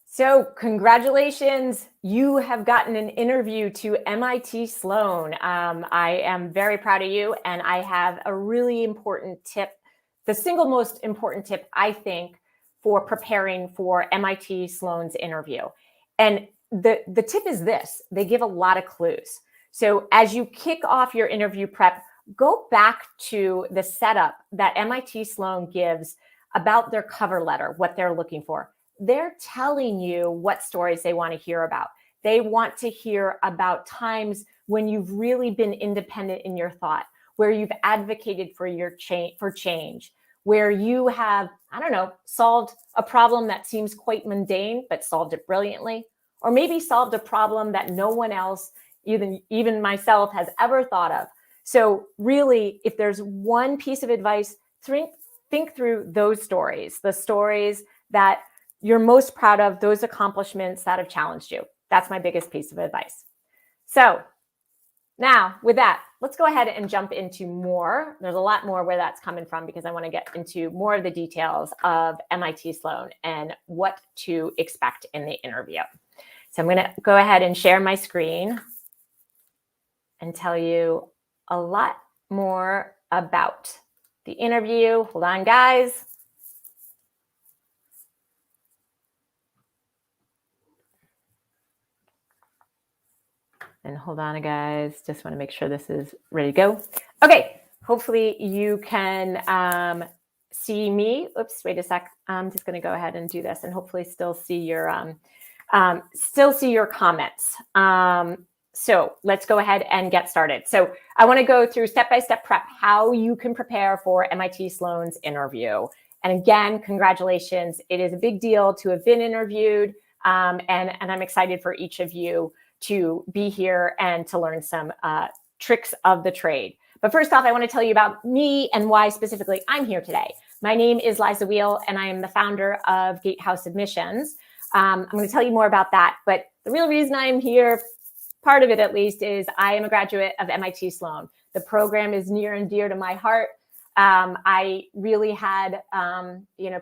So congratulations, you have gotten an interview to MIT Sloan. I am very proud of you, and I have a really important tip, the single most important tip, I think, for preparing for MIT Sloan's interview. And the tip is this: they give a lot of clues. So as you kick off your interview prep, go back to the setup that MIT Sloan gives about their cover letter, what they're looking for. They're telling you what stories they want to hear about. They want to hear about times when you've really been independent in your thought, where you've advocated for your change, where you have, I don't know, solved a problem that seems quite mundane, but solved it brilliantly, or maybe solved a problem that no one else, even myself, has ever thought of. So really, if there's one piece of advice, think through those stories, the stories that you're most proud of, those accomplishments that have challenged you. That's my biggest piece of advice. So now with that, let's go ahead and jump into more. There's a lot more where that's coming from because I want to get into more of the details of MIT Sloan and what to expect in the interview. So I'm going to go ahead and share my screen and tell you a lot more about the interview. Hold on, guys. And hold on, guys. Just want to make sure this is ready to go. Okay. Hopefully you can see me. Oops, wait a sec. I'm just going to go ahead and do this and hopefully still see your comments. So let's go ahead and get started. So I want to go through step-by-step prep, how you can prepare for MIT Sloan's interview. And again, congratulations. It is a big deal to have been interviewed. And I'm excited for each of you to be here and to learn some tricks of the trade. But first off, I want to tell you about me and why specifically I'm here today. My name is Liza Weale, and I am the founder of Gatehouse Admissions. I'm going to tell you more about that, but the real reason I'm here, part of it at least, is I am a graduate of MIT Sloan. The program is near and dear to my heart. I really had,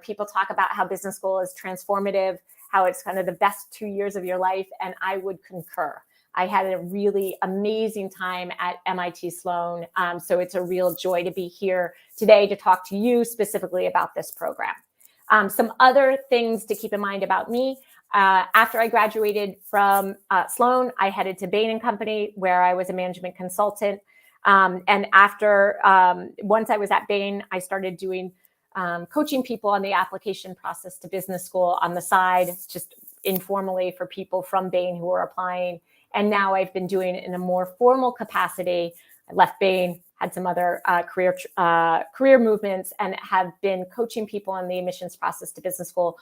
people talk about how business school is transformative, how it's kind of the best 2 years of your life, and I would concur. I had a really amazing time at MIT Sloan, so it's a real joy to be here today to talk to you specifically about this program. Some other things to keep in mind about me. After I graduated from Sloan, I headed to Bain & Company, where I was a management consultant. And after, once I was at Bain, I started doing coaching people on the application process to business school on the side, just informally for people from Bain who are applying. And now I've been doing it in a more formal capacity. I left Bain, had some other career movements, and have been coaching people on the admissions process to business school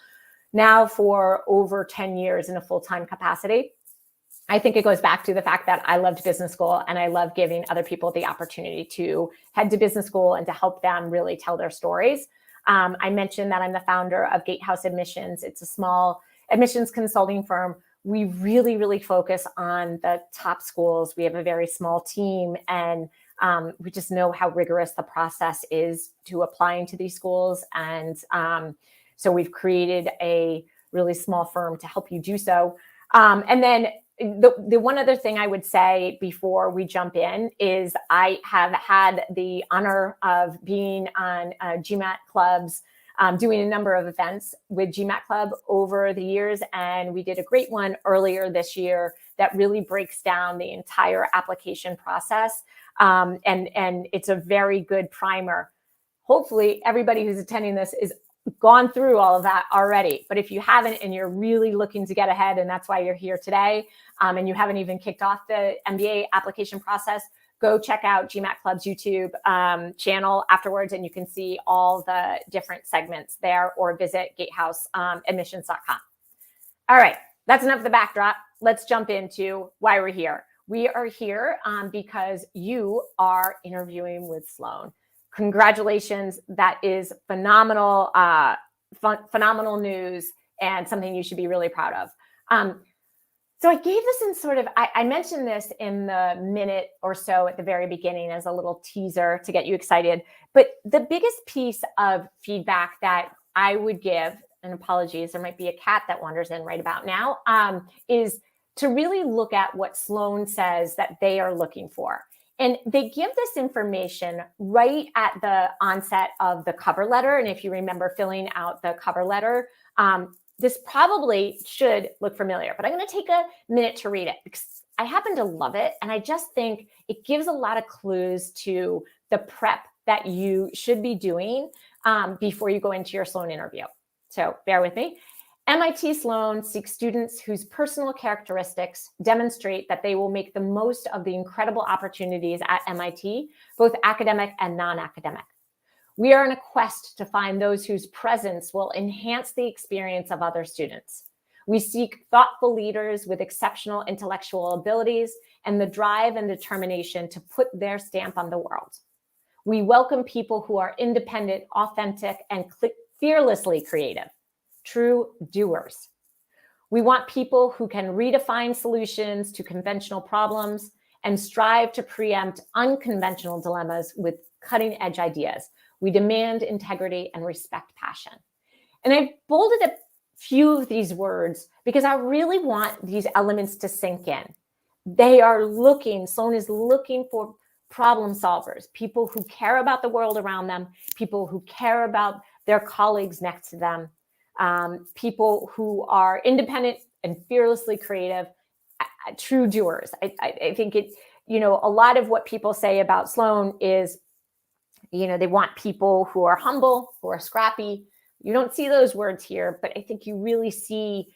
now for over 10 years in a full-time capacity. I think it goes back to the fact that I loved business school and I love giving other people the opportunity to head to business school and to help them really tell their stories. I mentioned that I'm the founder of Gatehouse Admissions. It's a small admissions consulting firm. We really, really focus on the top schools. We have a very small team, and we just know how rigorous the process is to applying to these schools. And so we've created a really small firm to help you do so. And then the one other thing I would say before we jump in is I have had the honor of being on Gmat clubs, doing a number of events with Gmat Club over the years. And we did a great one earlier this year that really breaks down the entire application process. And it's a very good primer. Hopefully everybody who's attending this is gone through all of that already. But if you haven't and you're really looking to get ahead, and that's why you're here today, and you haven't even kicked off the MBA application process, go check out Gmat Club's YouTube channel afterwards, and you can see all the different segments there, or visit gatehouseadmissions.com. All right, that's enough of the backdrop. let's jump into why we're here. We are here because you are interviewing with Sloan. Congratulations. That is phenomenal, phenomenal news and something you should be really proud of. So I gave this in sort of, I mentioned this in the minute or so at the very beginning as a little teaser to get you excited. But the biggest piece of feedback that I would give, and apologies, there might be a cat that wanders in right about now, is to really look at what Sloan says that they are looking for. And they give this information right at the onset of the cover letter. And if you remember filling out the cover letter, this probably should look familiar, but I'm going to take a minute to read it because I happen to love it. And I just think it gives a lot of clues to the prep that you should be doing before you go into your Sloan interview. So bear with me. MIT Sloan seeks students whose personal characteristics demonstrate that they will make the most of the incredible opportunities at MIT, both academic and non-academic. We are on a quest to find those whose presence will enhance the experience of other students. We seek thoughtful leaders with exceptional intellectual abilities and the drive and determination to put their stamp on the world. We welcome people who are independent, authentic, and fearlessly creative, true doers. We want people who can redefine solutions to conventional problems and strive to preempt unconventional dilemmas with cutting-edge ideas. We demand integrity and respect passion. And I've bolded a few of these words because I really want these elements to sink in. They are looking, Sloan is looking for problem solvers, people who care about the world around them, people who care about their colleagues next to them, people who are independent and fearlessly creative, true doers. I think it, a lot of what people say about Sloan is, they want people who are humble, who are scrappy. You don't see those words here, but I think you really see,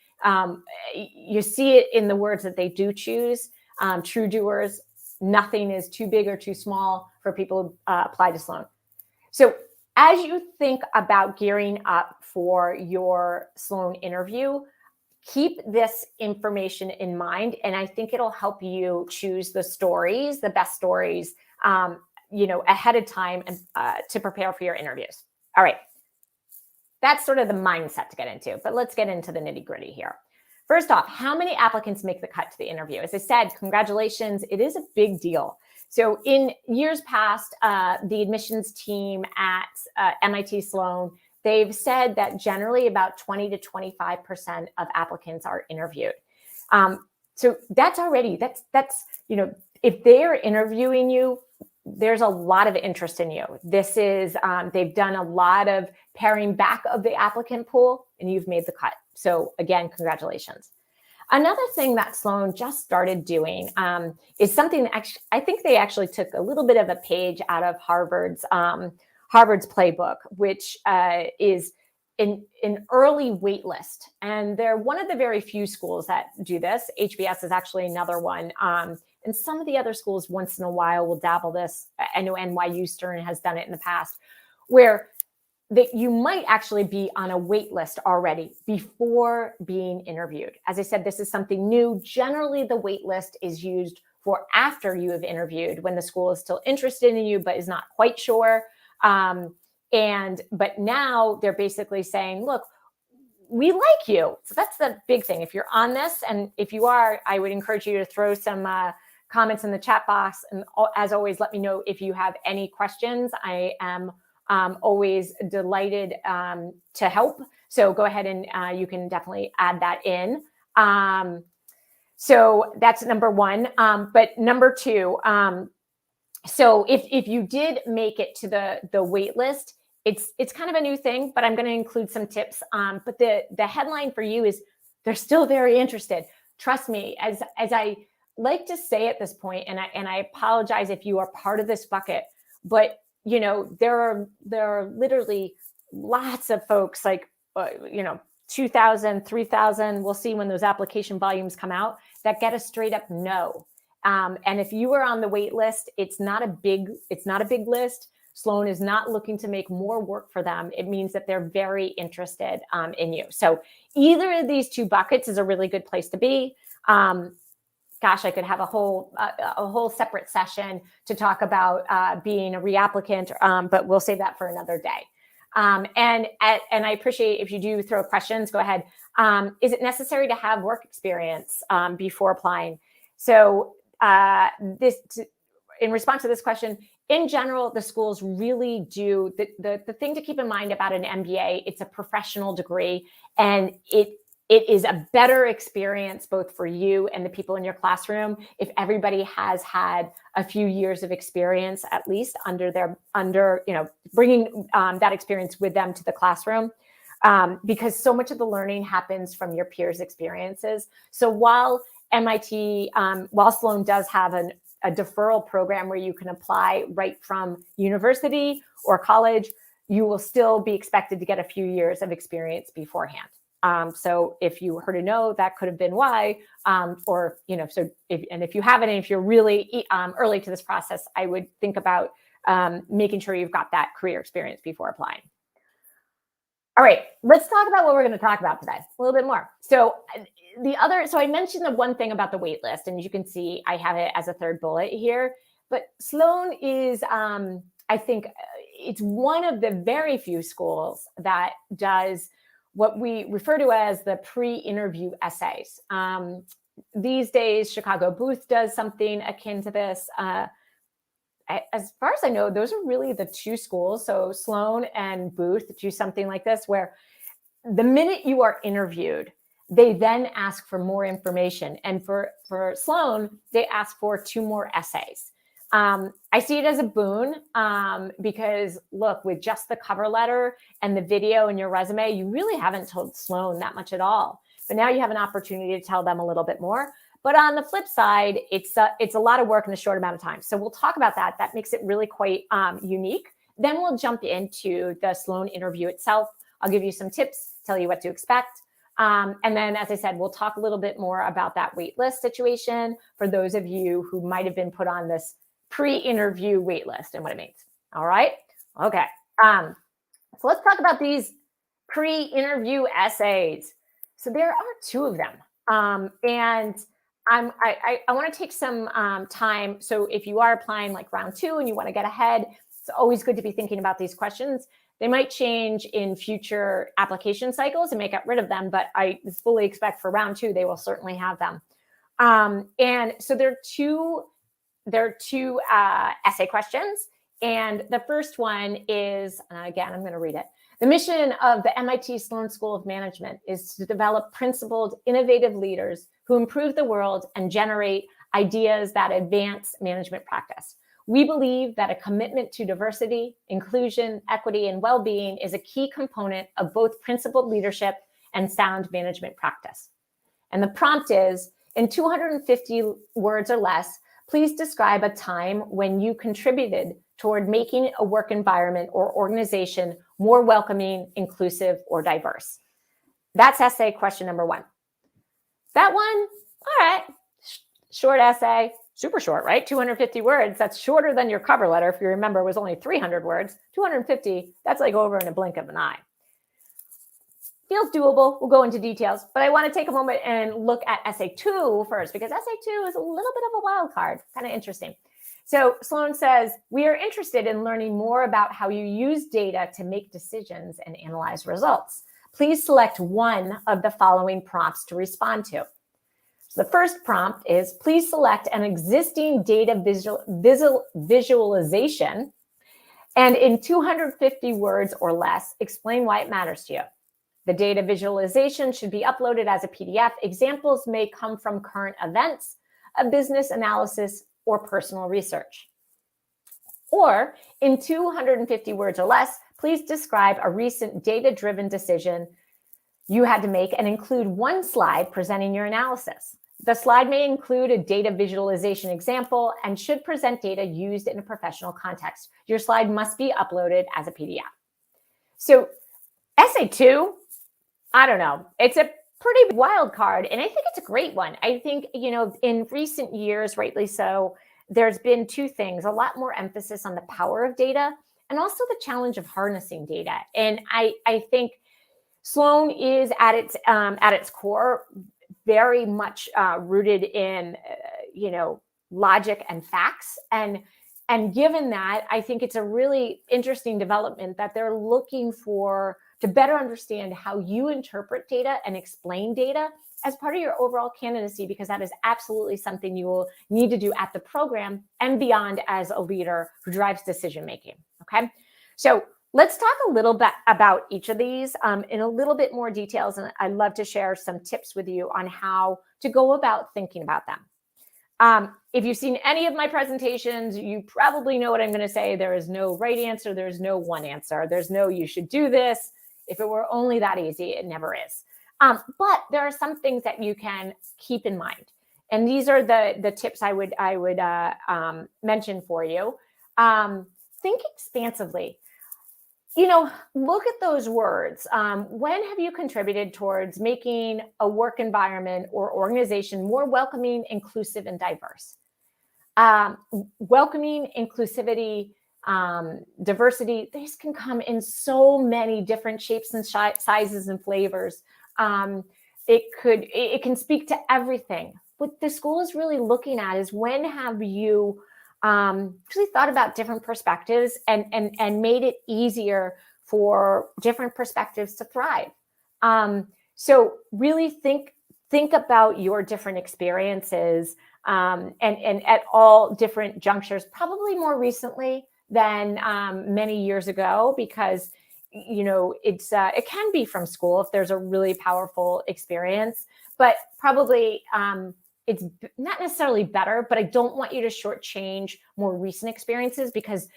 you see it in the words that they do choose. True doers, nothing is too big or too small for people who apply to Sloan. So as you think about gearing up for your Sloan interview, keep this information in mind. And I think it'll help you choose the stories, the best stories, ahead of time and to prepare for your interviews. All right. That's sort of the mindset to get into, but let's get into the nitty gritty here. First off, how many applicants make the cut to the interview? As I said, congratulations. It is a big deal. So in years past, the admissions team at MIT Sloan, they've said that generally about 20 to 25% of applicants are interviewed. So that's already, that's if they're interviewing you, there's a lot of interest in you. This is, they've done a lot of paring back of the applicant pool and you've made the cut. So again, congratulations. Another thing that Sloan just started doing is something that I think they actually took a little bit of a page out of Harvard's playbook, which is an early wait list. And they're one of the very few schools that do this. HBS is actually another one. And some of the other schools once in a while will dabble this. I know NYU Stern has done it in the past, where that you might actually be on a wait list already before being interviewed. As I said, this is something new. Generally, the wait list is used for after you have interviewed, when the school is still interested in you, but is not quite sure. But now they're basically saying, look, we like you. So that's the big thing. If you're on this, and if you are, I would encourage you to throw some comments in the chat box. And as always, let me know if you have any questions. I am always delighted to help. So go ahead and you can definitely add that in. So that's number one. But number two, so if you did make it to the wait list, it's kind of a new thing, but I'm going to include some tips. But the headline for you is they're still very interested. Trust me, as I like to say at this point, and I apologize if you are part of this bucket, but there are literally lots of folks, like 2,000, 3,000. We'll see when those application volumes come out, that get a straight up no. And if you are on the wait list, it's not a big list. Sloan is not looking to make more work for them. It means that they're very interested in you. So either of these two buckets is a really good place to be. Gosh, I could have a whole separate session to talk about being a reapplicant, but we'll save that for another day. And I appreciate if you do throw questions, go ahead. Is it necessary to have work experience before applying? So in response to this question, in general, the schools really do, the thing to keep in mind about an MBA, it's a professional degree, and it is a better experience both for you and the people in your classroom if everybody has had a few years of experience, at least bringing that experience with them to the classroom, because so much of the learning happens from your peers' experiences. So while Sloan does have a deferral program where you can apply right from university or college, you will still be expected to get a few years of experience beforehand. So if you heard a no, that could have been why, if you haven't, and if you're really early to this process, I would think about making sure you've got that career experience before applying. All right, let's talk about what we're going to talk about today a little bit more. So I mentioned the one thing about the wait list, and you can see I have it as a third bullet here, but Sloan is, I think it's one of the very few schools that does what we refer to as the pre-interview essays. These days, Chicago Booth does something akin to this. As far as I know, those are really the two schools. So Sloan and Booth do something like this, where the minute you are interviewed, they then ask for more information. And for Sloan, they ask for 2 more essays. I see it as a boon because, look, with just the cover letter and the video and your resume, you really haven't told Sloan that much at all. But now you have an opportunity to tell them a little bit more. But on the flip side, it's a lot of work in a short amount of time. So we'll talk about that. That makes it really quite unique. Then we'll jump into the Sloan interview itself. I'll give you some tips, tell you what to expect. And then, as I said, we'll talk a little bit more about that waitlist situation for those of you who might have been put on this pre-interview waitlist and what it means. All right. Okay. So let's talk about these pre-interview essays. So there are 2 of them. And I want to take some time. So if you are applying like round 2 and you want to get ahead, it's always good to be thinking about these questions. They might change in future application cycles and may get rid of them, but I fully expect for round 2, they will certainly have them. And so there are two essay questions. And the first one is, again, I'm going to read it. The mission of the MIT Sloan School of Management is to develop principled, innovative leaders who improve the world and generate ideas that advance management practice. We believe that a commitment to diversity, inclusion, equity, and well-being is a key component of both principled leadership and sound management practice. And the prompt is, in 250 words or less, please describe a time when you contributed toward making a work environment or organization more welcoming, inclusive, or diverse. That's essay question number 1. That one, all right, short essay, super short, right? 250 words. That's shorter than your cover letter. If you remember, it was only 300 words. 250, that's like over in a blink of an eye. Feels doable. We'll go into details, but I want to take a moment and look at essay 2 first, because essay 2 is a little bit of a wild card, kind of interesting. So Sloan says, we are interested in learning more about how you use data to make decisions and analyze results. Please select one of the following prompts to respond to. So the first prompt is, please select an existing data visualization, and in 250 words or less, explain why it matters to you. The data visualization should be uploaded as a PDF. Examples may come from current events, a business analysis, or personal research. Or in 250 words or less, please describe a recent data-driven decision you had to make and include one slide presenting your analysis. The slide may include a data visualization example and should present data used in a professional context. Your slide must be uploaded as a PDF. So essay 2, I don't know. It's a pretty wild card, and I think it's a great one. I think, in recent years, rightly so, there's been 2 things, a lot more emphasis on the power of data and also the challenge of harnessing data. And I think Sloan is at its core very much rooted in, logic and facts. And given that, I think it's a really interesting development that they're looking to better understand how you interpret data and explain data as part of your overall candidacy, because that is absolutely something you will need to do at the program and beyond as a leader who drives decision making. Okay, so let's talk a little bit about each of these in a little bit more details, and I'd love to share some tips with you on how to go about thinking about them. If you've seen any of my presentations, you probably know what I'm going to say. There is no right answer. There's no one answer. There's no you should do this. If it were only that easy, it never is. But there are some things that you can keep in mind. And these are the tips I would mention for you. Think expansively. Look at those words. When have you contributed towards making a work environment or organization more welcoming, inclusive, and diverse? Welcoming, inclusivity, diversity, these can come in so many different shapes and sizes and flavors. It can speak to everything. What the school is really looking at is, when have you really thought about different perspectives and made it easier for different perspectives to thrive. So really think about your different experiences and at all different junctures, probably more recently than many years ago, because it can be from school if there's a really powerful experience, but probably it's not necessarily better, but I don't want you to shortchange more recent experiences, because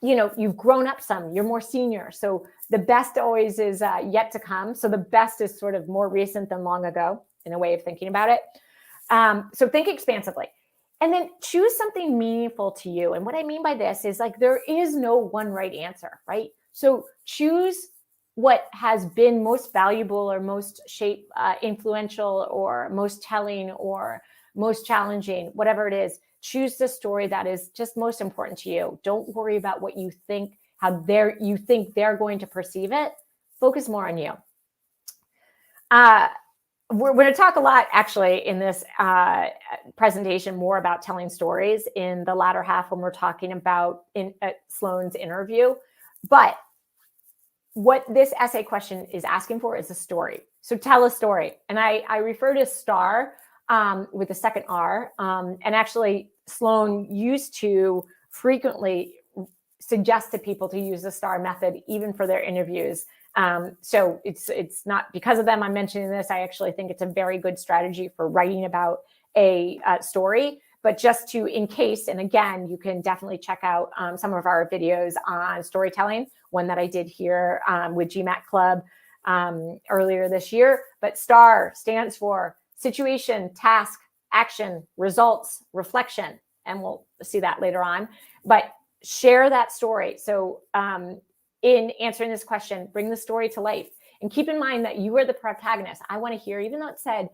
you've grown up some, you're more senior. So the best always is yet to come. So the best is sort of more recent than long ago, in a way of thinking about it. So think expansively. And then choose something meaningful to you. And what I mean by this is, like, there is no one right answer, right? So choose what has been most valuable or most influential or most telling or most challenging, whatever it is. Choose the story that is just most important to you. Don't worry about what you think, how you think they're going to perceive it. Focus more on you. We're going to talk a lot, actually, in this presentation more about telling stories in the latter half when we're talking about Sloan's interview. But what this essay question is asking for is a story. So tell a story. And I refer to STAR with the second R. And actually, Sloan used to frequently suggest to people to use the STAR method, even for their interviews. So it's not because of them I'm mentioning this. I actually think it's a very good strategy for writing about a story. But just to, in case, and again, you can definitely check out some of our videos on storytelling, one that I did here with Gmat Club earlier this year. But STAR stands for situation, task, action, results, reflection. And we'll see that later on. But share that story. So in answering this question, bring the story to life. And keep in mind that you are the protagonist. I want to hear, even though it said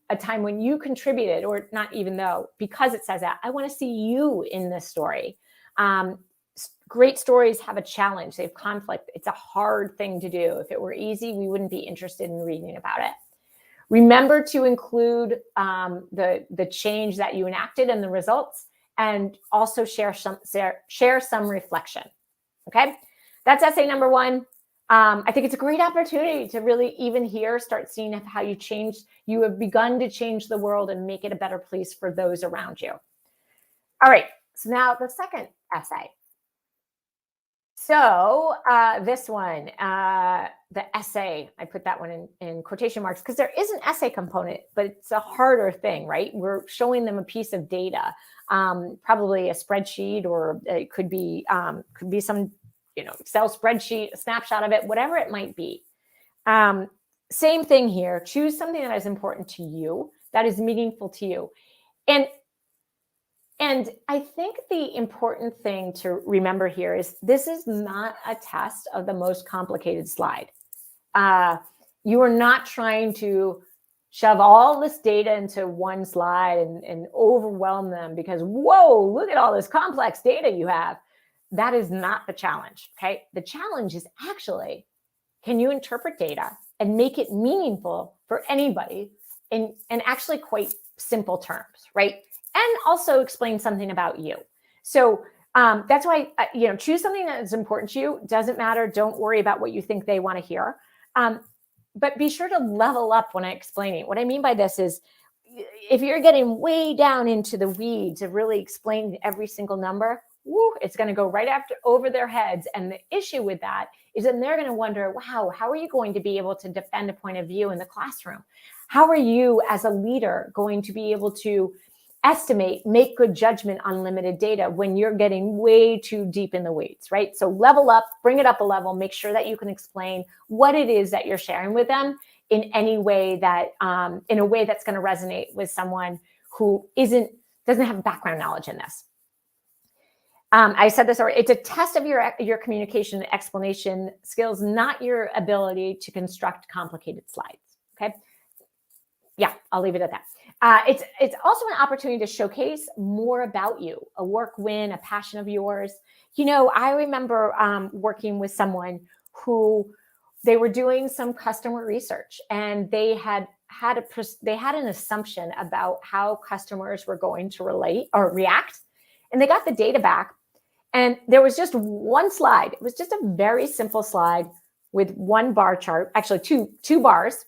a time when you contributed, or not even though, because it says that, I want to see you in this story. Great stories have a challenge. They have conflict. It's a hard thing to do. If it were easy, we wouldn't be interested in reading about it. Remember to include the change that you enacted and the results, and also share some reflection. Okay, that's essay number one. I think it's a great opportunity to really even start seeing how you have begun to change the world and make it a better place for those around you. All right, so now the second essay. So this one, the essay, I put that one in quotation marks because there is an essay component, but it's a harder thing, right? We're showing them a piece of data, probably a spreadsheet, or it could be some Excel spreadsheet, a snapshot of it, whatever it might be. Same thing here. Choose something that is important to you, that is meaningful to you. And I think the important thing to remember here is this is not a test of the most complicated slide. You are not trying to shove all this data into one slide and overwhelm them because, whoa, look at all this complex data you have. That is not the challenge, okay? The challenge is actually, can you interpret data and make it meaningful for anybody in actually quite simple terms, right? And also explain something about you. So that's why, choose something that is important to you. Doesn't matter. Don't worry about what you think they want to hear. But be sure to level up when I explain it. What I mean by this is, if you're getting way down into the weeds of really explaining every single number, it's going to go right over their heads. And the issue with that is then they're going to wonder, wow, how are you going to be able to defend a point of view in the classroom? How are you as a leader going to be able to estimate, make good judgment on limited data when you're getting way too deep in the weeds, right? So level up, bring it up a level, make sure that you can explain what it is that you're sharing with them in any way that, in a way that's going to resonate with someone who doesn't have background knowledge in this. I said this already, it's a test of your communication and explanation skills, not your ability to construct complicated slides, okay? Yeah, I'll leave it at that. It's also an opportunity to showcase more about you, a work win, a passion of yours. I remember working with someone who they were doing some customer research, and they had an assumption about how customers were going to relate or react, and they got the data back, and there was just one slide. It was just a very simple slide with one bar chart, actually two bars,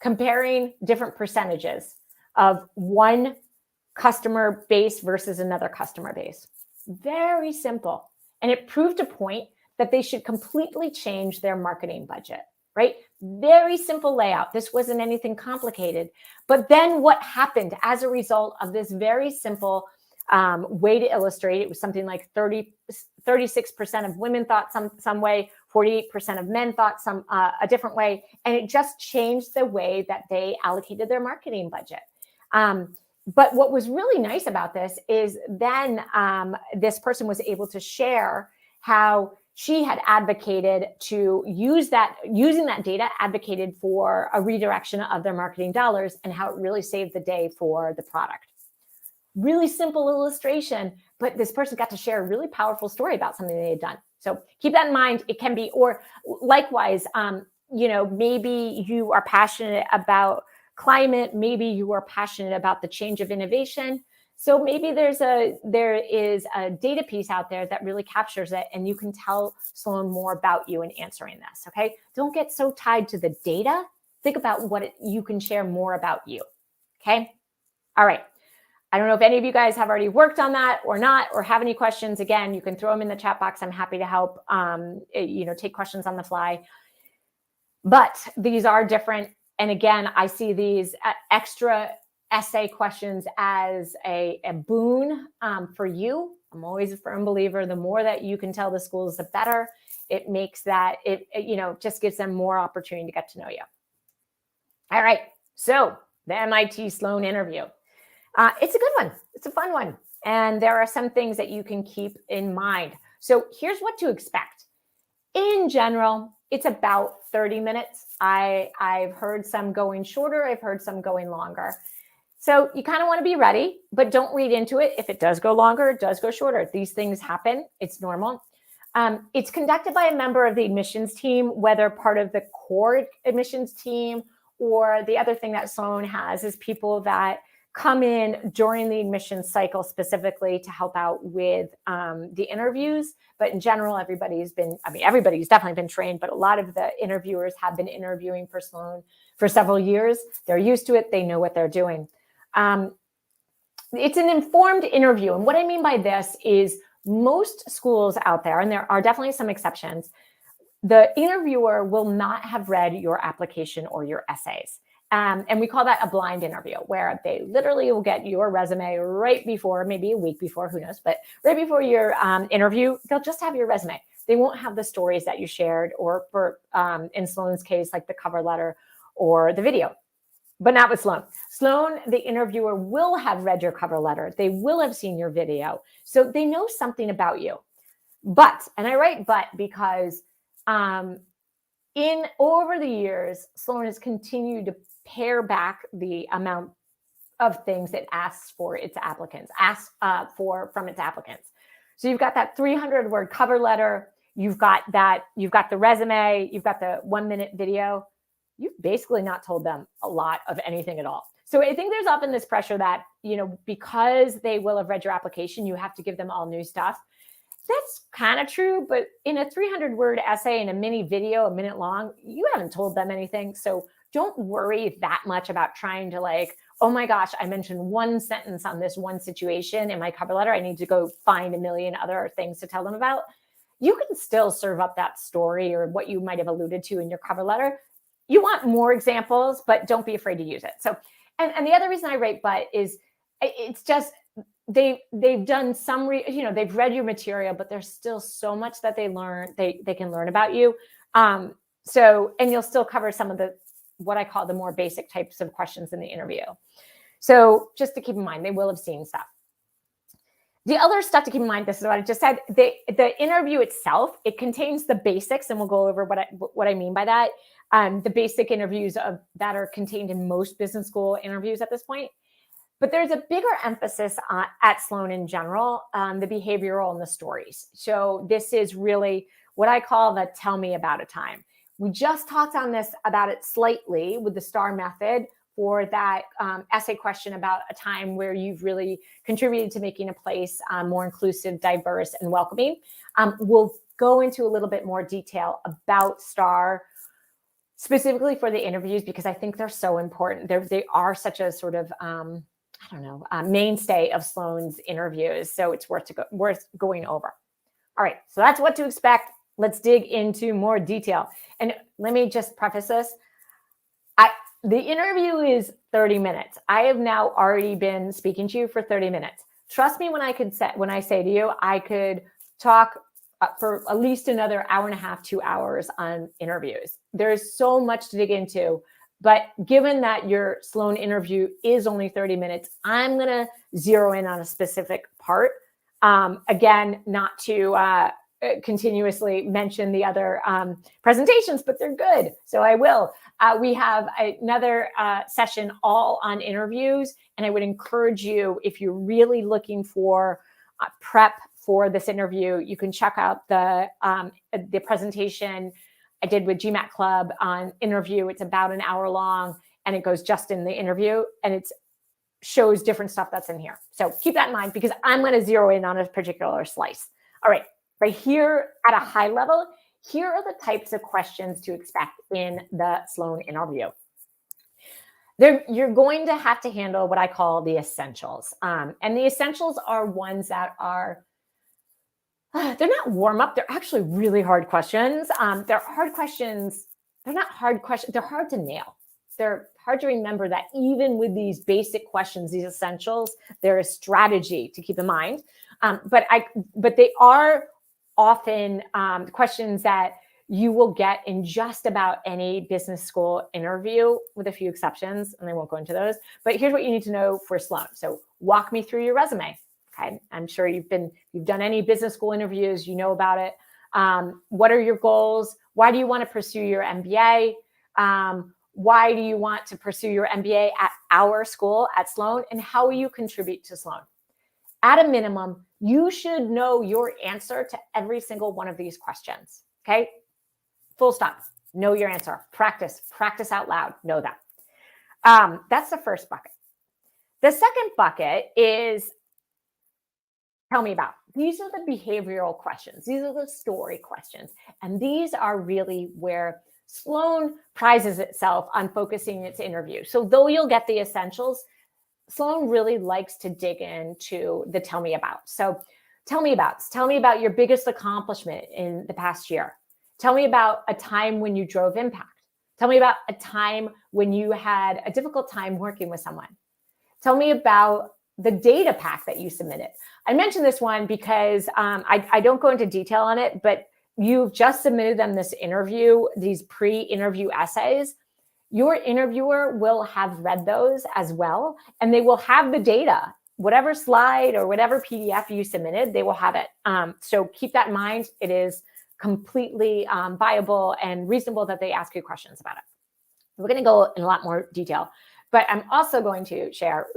comparing different percentages of one customer base versus another customer base. Very simple. And it proved a point that they should completely change their marketing budget, right? Very simple layout. This wasn't anything complicated. But then what happened as a result of this very simple way to illustrate, it was something like 36% of women thought some way, 48% of men thought a different way. And it just changed the way that they allocated their marketing budget. But what was really nice about this is then this person was able to share how she had advocated to using that data, advocated for a redirection of their marketing dollars, and how it really saved the day for the product. Really simple illustration, but this person got to share a really powerful story about something they had done. So keep that in mind. It can be, or likewise, maybe you are passionate about climate, maybe you are passionate about the change of innovation. So maybe there is a data piece out there that really captures it, and you can tell Sloan more about you in answering this, okay? Don't get so tied to the data. Think about what you can share more about you, okay? All right. I don't know if any of you guys have already worked on that or not, or have any questions. Again, you can throw them in the chat box. I'm happy to help, take questions on the fly. But these are different. And again, I see these extra essay questions as a boon for you. I'm always a firm believer, the more that you can tell the schools, the better. It makes that, just gives them more opportunity to get to know you. All right, so the MIT Sloan interview. It's a good one. It's a fun one. And there are some things that you can keep in mind. So here's what to expect. In general, it's about 30 minutes. I've heard some going shorter. I've heard some going longer. So you kind of want to be ready, but don't read into it. If it does go longer, it does go shorter. These things happen. It's normal. It's conducted by a member of the admissions team, whether part of the core admissions team, or the other thing that Sloan has is people that come in during the admissions cycle specifically to help out with the interviews. But in general, everybody's definitely been trained, but a lot of the interviewers have been interviewing for Sloan for several years. They're used to it. They know what they're doing. It's an informed interview. And what I mean by this is most schools out there, and there are definitely some exceptions, the interviewer will not have read your application or your essays. And we call that a blind interview, where they literally will get your resume right before, maybe a week before, who knows, but right before your interview, they'll just have your resume. They won't have the stories that you shared, or for, in Sloan's case, like the cover letter or the video. But not with Sloan. Sloan, the interviewer will have read your cover letter. They will have seen your video. So they know something about you. But, and I write but because over the years, Sloan has continued to pare back the amount of things it asks for its applicants, from its applicants. So you've got that 300-word cover letter, you've got the resume, you've got the 1-minute video. you've basically not told them a lot of anything at all. So I think there's often this pressure that, because they will have read your application, you have to give them all new stuff. That's kind of true, but in a 300-word essay and a mini video, a minute long, you haven't told them anything. So don't worry that much about trying to oh my gosh, I mentioned one sentence on this one situation in my cover letter. I need to go find a million other things to tell them about. You can still serve up that story or what you might have alluded to in your cover letter. You want more examples, but don't be afraid to use it. So, and the other reason I write but is it's just, they've done some, they've read your material, but there's still so much that they can learn about you. And you'll still cover some of what I call the more basic types of questions in the interview. So just to keep in mind, they will have seen stuff. The other stuff to keep in mind, this is what I just said, the interview itself, it contains the basics, and we'll go over what I mean by that. The basic interviews that are contained in most business school interviews at this point. But there's a bigger emphasis at Sloan in general, the behavioral and the stories. So this is really what I call the tell me about a time. We just talked about it slightly with the STAR method for that essay question about a time where you've really contributed to making a place more inclusive, diverse, and welcoming. We'll go into a little bit more detail about STAR specifically for the interviews because I think they're so important. They are such a sort of mainstay of Sloan's interviews. So it's worth going over. All right, so that's what to expect. Let's dig into more detail. And let me just preface this. The interview is 30 minutes. I have now already been speaking to you for 30 minutes. Trust me when I say to you, I could talk for at least another hour and a half, 2 hours on interviews. There's so much to dig into. But given that your Sloan interview is only 30 minutes, I'm going to zero in on a specific part. Again, not to continuously mention the other presentations, but they're good. So I will. We have another session all on interviews. And I would encourage you, if you're really looking for prep for this interview, you can check out the presentation I did with Gmat Club on interview. It's about an hour long and it goes just in the interview and it shows different stuff that's in here. So keep that in mind because I'm going to zero in on a particular slice. All right, right here at a high level, here are the types of questions to expect in the Sloan interview. You're going to have to handle what I call the essentials. And the essentials are ones that are they're not warm up. They're actually really hard questions. They're hard questions. They're not hard questions. They're hard to nail. They're hard to remember that even with these basic questions, these essentials, there is strategy to keep in mind. But they are often questions that you will get in just about any business school interview with a few exceptions, and I won't go into those. But here's what you need to know for Sloan. So walk me through your resume. Okay. I'm sure you've done any business school interviews, you know about it. What are your goals? Why do you want to pursue your MBA? Why do you want to pursue your MBA at our school at Sloan? And how will you contribute to Sloan? At a minimum, you should know your answer to every single one of these questions. Okay. Full stop. Know your answer. Practice out loud. Know that. That's the first bucket. The second bucket is tell me about. These are the behavioral questions. These are the story questions. And these are really where Sloan prizes itself on focusing its interview. So though you'll get the essentials, Sloan really likes to dig into the tell me about. So tell me about your biggest accomplishment in the past year. Tell me about a time when you drove impact. Tell me about a time when you had a difficult time working with someone. Tell me about the data pack that you submitted. I mentioned this one because I don't go into detail on it, but you've just submitted them this interview, these pre-interview essays. Your interviewer will have read those as well, and they will have the data, whatever slide or whatever PDF you submitted, they will have it. So keep that in mind. It is completely viable and reasonable that they ask you questions about it. We're going to go in a lot more detail, but I'm also going to share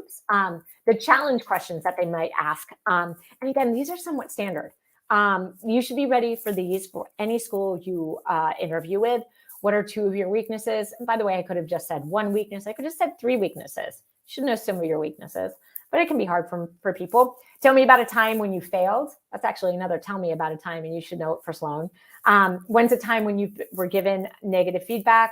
the challenge questions that they might ask. And again, these are somewhat standard. You should be ready for these for any school you interview with. What are 2 of your weaknesses? And by the way, I could have just said 1 weakness. I could have said 3 weaknesses. You should know some of your weaknesses, but it can be hard for people. Tell me about a time when you failed. That's actually another tell me about a time, and you should know it for Sloan. When's a time when you were given negative feedback?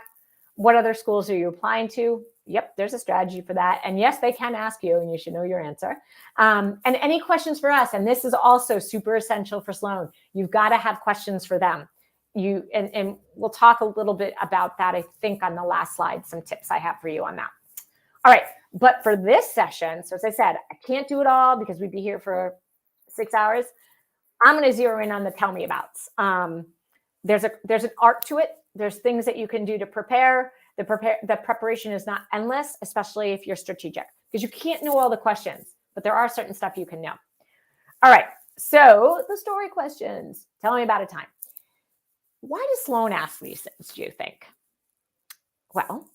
What other schools are you applying to? Yep, there's a strategy for that. And yes, they can ask you, and you should know your answer. And any questions for us? And this is also super essential for Sloan. You've got to have questions for them. And we'll talk a little bit about that, I think, on the last slide, some tips I have for you on that. All right, but for this session, so as I said, I can't do it all because we'd be here for 6 hours. I'm going to zero in on the tell me abouts. There's an art to it. There's things that you can do to prepare. The preparation is not endless, especially if you're strategic, because you can't know all the questions, but there are certain stuff you can know. All right, so the story questions. Tell me about a time. Why does Sloan ask these things, do you think? Well,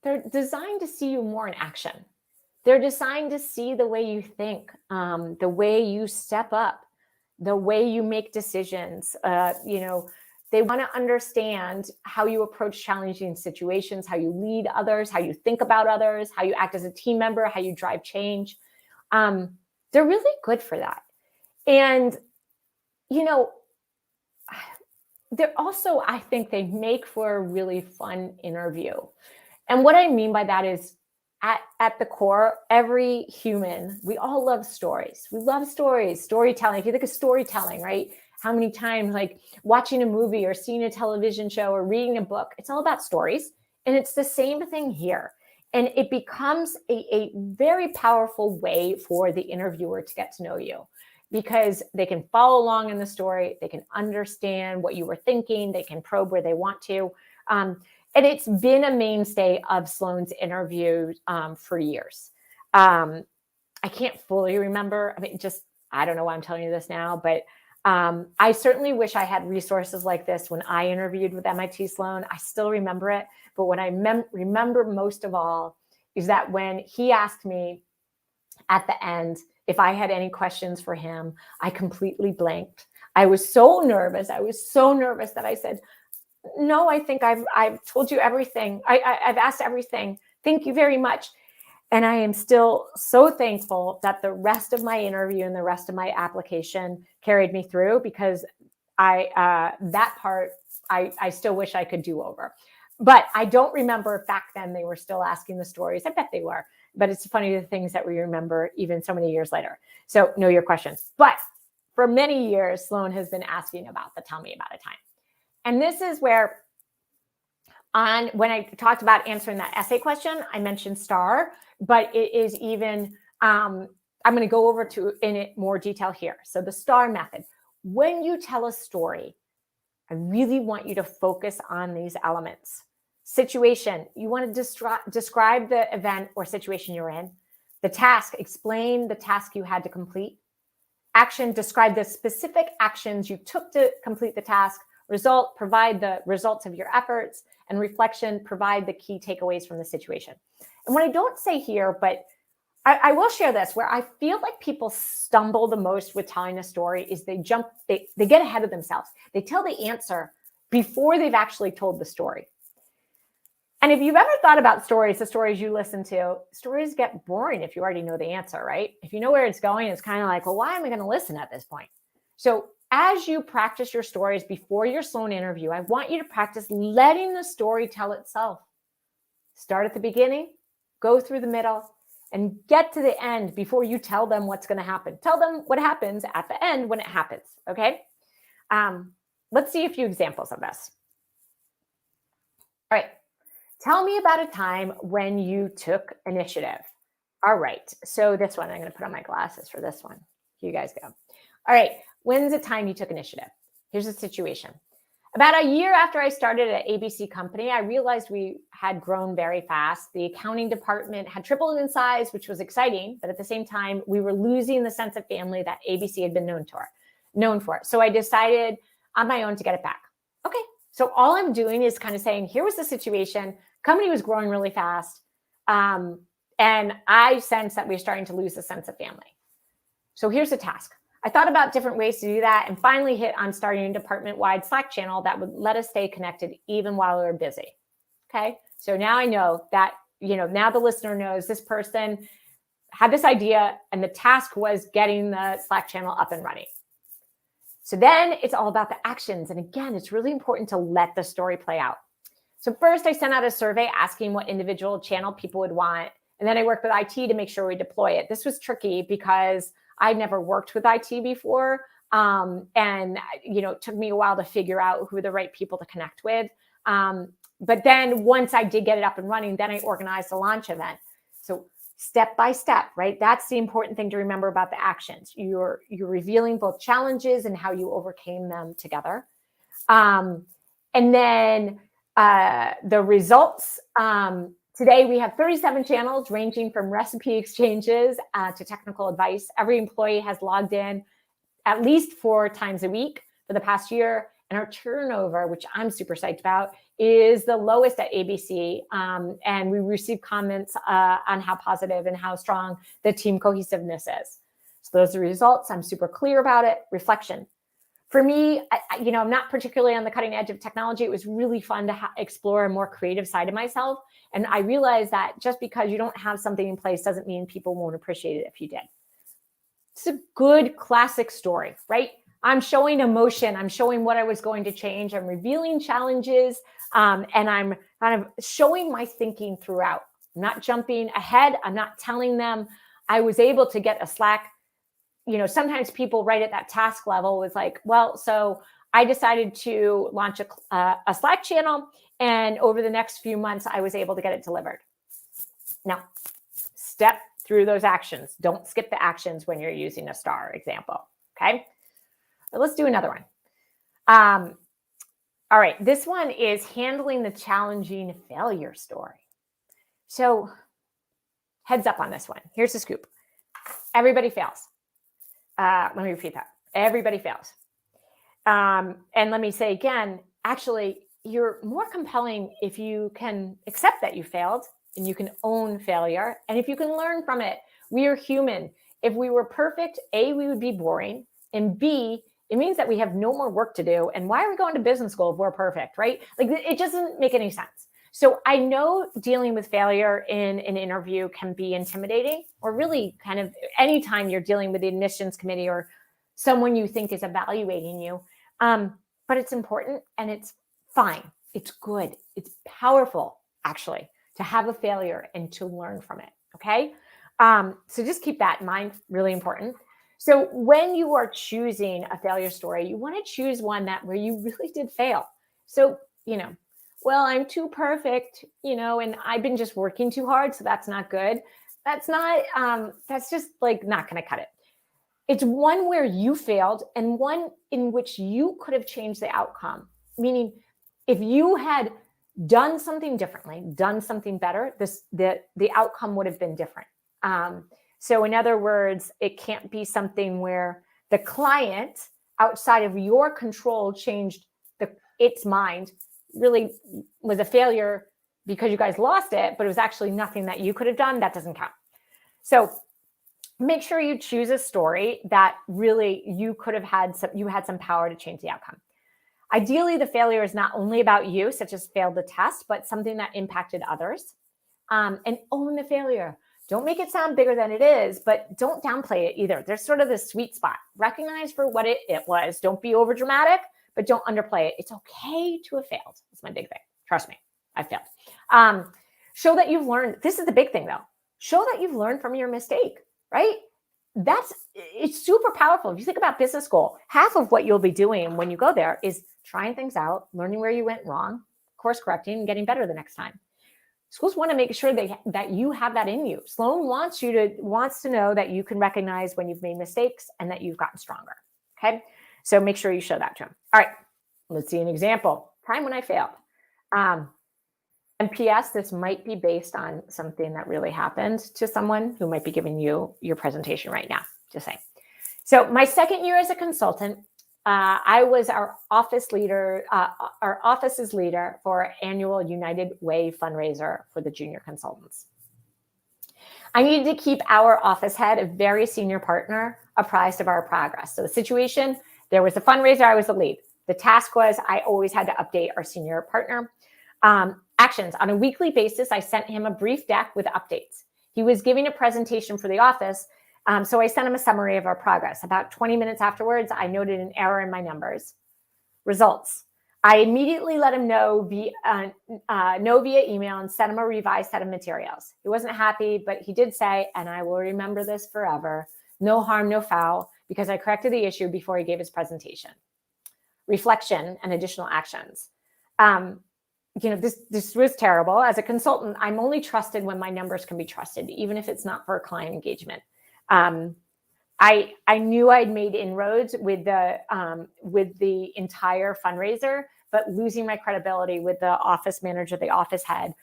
they're designed to see you more in action. They're designed to see the way you think, the way you step up, the way you make decisions. They want to understand how you approach challenging situations, how you lead others, how you think about others, how you act as a team member, how you drive change. They're really good for that. And, they're also, I think they make for a really fun interview. And what I mean by that is at the core, every human, we all love stories. We love stories, storytelling. If you think of storytelling, right? How many times, like watching a movie or seeing a television show or reading a book, it's all about stories. And it's the same thing here. And it becomes a very powerful way for the interviewer to get to know you, because they can follow along in the story. They can understand what you were thinking. They can probe where they want to. And it's been a mainstay of Sloan's interviews for years. I can't fully remember. I don't know why I'm telling you this now, but I certainly wish I had resources like this when I interviewed with MIT Sloan. I still remember it. But what I remember most of all is that when he asked me at the end if I had any questions for him, I completely blanked. I was so nervous. That I said, no, I think I've told you everything. I've asked everything. Thank you very much. And I am still so thankful that the rest of my interview and the rest of my application carried me through, because that part I still wish I could do over. But I don't remember if back then they were still asking the stories. I bet they were. But it's funny, the things that we remember even so many years later. So know your questions. But for many years, Sloan has been asking about the tell me about a time. And this is where when I talked about answering that essay question, I mentioned STAR, but it is even, I'm going to go over to in it more detail here. So the STAR method, when you tell a story, I really want you to focus on these elements. Situation, you want to describe the event or situation you're in. The task, explain the task you had to complete. Action, describe the specific actions you took to complete the task. Result, provide the results of your efforts. And reflection, provide the key takeaways from the situation. And what I don't say here, but I will share this, where I feel like people stumble the most with telling a story is they get ahead of themselves. They tell the answer before they've actually told the story. And if you've ever thought about stories, the stories you listen to, stories get boring if you already know the answer, right? If you know where it's going, it's kind of like, well, why am I going to listen at this point? So as you practice your stories before your Sloan interview, I want you to practice letting the story tell itself. Start at the beginning, go through the middle, and get to the end before you tell them what's going to happen. Tell them what happens at the end when it happens, okay? Let's see a few examples of this. All right. Tell me about a time when you took initiative. All right. So this one, I'm going to put on my glasses for this one. Here you guys go. All right. When's the time you took initiative? Here's the situation. About a year after I started at ABC company, I realized we had grown very fast. The accounting department had tripled in size, which was exciting. But at the same time, we were losing the sense of family that ABC had been known for. So I decided on my own to get it back. Okay. So all I'm doing is kind of saying, here was the situation. Company was growing really fast. And I sensed that we were starting to lose the sense of family. So here's the task. I thought about different ways to do that and finally hit on starting a department-wide Slack channel that would let us stay connected even while we were busy. Okay, so now I know that, now the listener knows this person had this idea and the task was getting the Slack channel up and running. So then it's all about the actions. And again, it's really important to let the story play out. So first I sent out a survey asking what individual channel people would want. And then I worked with IT to make sure we deploy it. This was tricky because I'd never worked with IT before. And, it took me a while to figure out who the right people to connect with. But then once I did get it up and running, then I organized a launch event. So step by step, right? That's the important thing to remember about the actions. You're revealing both challenges and how you overcame them together. And then the results. Today, we have 37 channels ranging from recipe exchanges to technical advice. Every employee has logged in at least 4 times a week for the past year. And our turnover, which I'm super psyched about, is the lowest at ABC. And we receive comments on how positive and how strong the team cohesiveness is. So those are the results. I'm super clear about it. Reflection. For me, I'm not particularly on the cutting edge of technology. It was really fun to explore a more creative side of myself. And I realized that just because you don't have something in place doesn't mean people won't appreciate it if you did. It's a good classic story, right? I'm showing emotion. I'm showing what I was going to change. I'm revealing challenges, and I'm kind of showing my thinking throughout. I'm not jumping ahead. I'm not telling them. I was able to get a Slack. Sometimes people right at that task level was like, well, so I decided to launch a Slack channel, and over the next few months, I was able to get it delivered. Now, step through those actions. Don't skip the actions when you're using a STAR example, okay? But let's do another one. All right, this one is handling the challenging failure story. So heads up on this one. Here's the scoop. Everybody fails. Let me repeat that. Everybody fails. And let me say again, actually, you're more compelling if you can accept that you failed and you can own failure. And if you can learn from it. We are human. If we were perfect, A, we would be boring. And B, it means that we have no more work to do. And why are we going to business school if we're perfect, right? Like, it doesn't make any sense. So I know dealing with failure in an interview can be intimidating, or really kind of anytime you're dealing with the admissions committee or someone you think is evaluating you. But it's important and it's fine. It's good. It's powerful, actually, to have a failure and to learn from it, okay? So just keep that in mind, really important. So when you are choosing a failure story, you want to choose one where you really did fail. So, well, I'm too perfect, and I've been just working too hard, so that's not good. That's just like not going to cut it. It's one where you failed and one in which you could have changed the outcome. Meaning, if you had done something differently, done something better, the outcome would have been different. So in other words, it can't be something where the client outside of your control changed its mind, really was a failure because you guys lost it, but it was actually nothing that you could have done. That doesn't count. So make sure you choose a story that really you had some power to change the outcome. Ideally, the failure is not only about you, such as failed the test, but something that impacted others. And own the failure. Don't make it sound bigger than it is, but don't downplay it either. There's sort of this sweet spot. Recognize for what it was. Don't be over dramatic, but don't underplay it. It's okay to have failed. That's my big thing. Trust me, I failed. Show that you've learned. This is the big thing, though. Show that you've learned from your mistake, right? It's super powerful. If you think about business school, half of what you'll be doing when you go there is trying things out, learning where you went wrong, course correcting, and getting better the next time. Schools want to make sure that you have that in you. Sloan wants to know that you can recognize when you've made mistakes and that you've gotten stronger. Okay, so make sure you show that to them. All right, let's see an example. Time when I failed. And P.S., this might be based on something that really happened to someone who might be giving you your presentation right now. Just saying. So my second year as a consultant, I was our office's leader for our annual United Way fundraiser for the junior consultants. I needed to keep our office head, a very senior partner, apprised of our progress. So the situation, there was a fundraiser, I was the lead. The task was I always had to update our senior partner. Actions. On a weekly basis, I sent him a brief deck with updates. He was giving a presentation for the office, so I sent him a summary of our progress. About 20 minutes afterwards, I noted an error in my numbers. Results. I immediately let him know via email and sent him a revised set of materials. He wasn't happy, but he did say, and I will remember this forever, no harm, no foul, because I corrected the issue before he gave his presentation. Reflection and additional actions. This was terrible. As a consultant, I'm only trusted when my numbers can be trusted, even if it's not for a client engagement. I knew I'd made inroads with the entire fundraiser, but losing my credibility with the office manager, the office head,